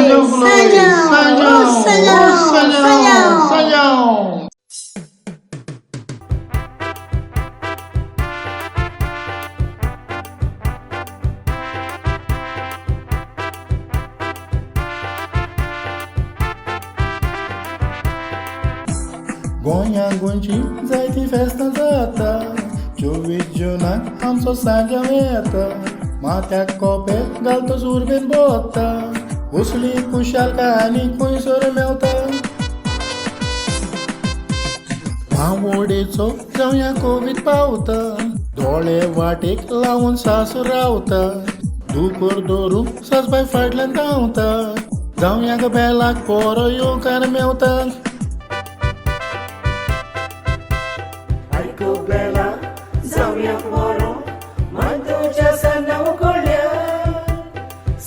Flores, Saião, Saião, Saião. गोंया गोंयची जायती फेस्तां जाता 24 जुनाक आमचो सांजाव येता माथ्याक कोपे घालतो सुरबेन बोत्ता उसली कुशालकाय आनी खंयसर मेवता भावोडेचो जावया कोवीद पावता दोळे वाटेक लावून सासू रावता दुकोर धरून सासबाय फाटल्यान धांवता जावया ग बेलाक पोरो येवकार Mewat Aiko bela, zaumia moro, manto já sana o colher.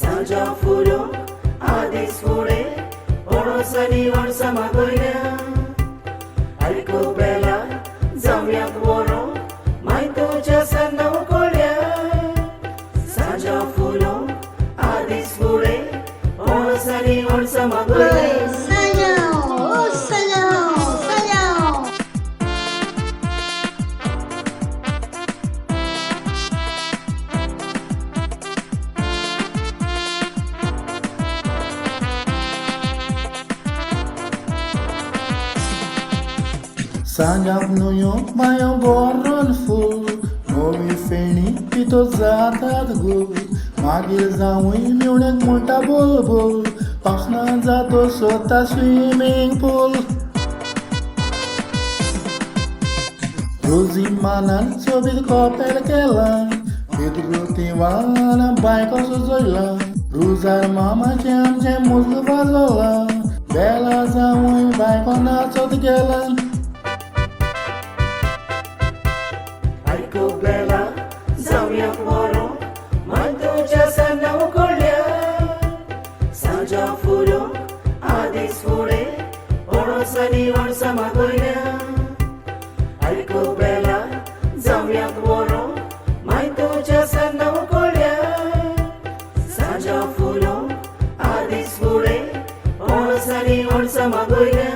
Sanja furo, adis fure, oro sani or samagoya. Aiko bela, zaumia moro, manto já sana o colher. Sanja furo, adis fure, oro sani or samagoya. Sanjak nuyo mayo borron full Novi feni pito zatat gul Magil जावई मिवणेक म्हणटा बुलबुल पाखना जातो स्वता swimming पूल रोजी मानान सोबीत Coppell केला पितृती वाना बायको सुजयला रुजार मामाचे आमचे मुजल वाजवला बेला जावई बायको नाचत गेला Aiko bela, zaumia moro, manto já sana o colher. Sanja furo, adis fure, oro sani or samagoya. Aiko bela, zaumia moro, manto já sana o colher. Sanja furo, adis fure, oro sani or samagoya.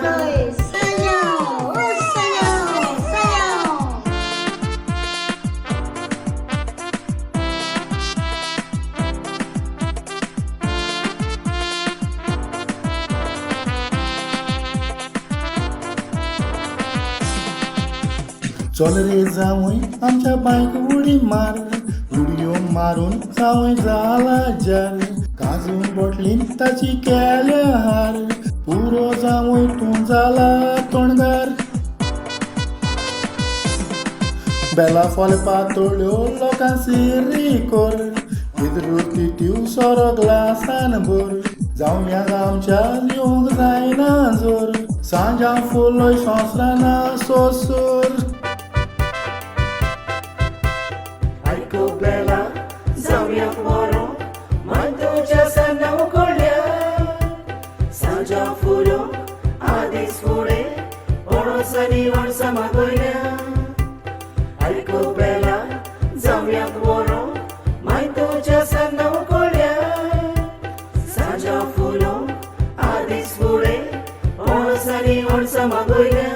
चल रे जावई आमच्या बायक उडी मार उडयो मारून जावई जाला जार काजून बॉटलीन ताची केल्या हार पुरो जावई तूं जाला तोंडगार बेला फोल पातोळ्यो लोकां सिरी कोर विदरूती ट्यू सोरो ग्लासान भर जावया आमच्या येवंक जायना जोर सांजा फुलोय संवसाराना Saussure Aiko bela, zaumia moro, manto já sana o colher. Sanja furo, adis fure, oro sani or samagoya. Aiko bela, zaumia moro, manto já sana o colher. Sanja furo, adis fure, oro sani or samagoya.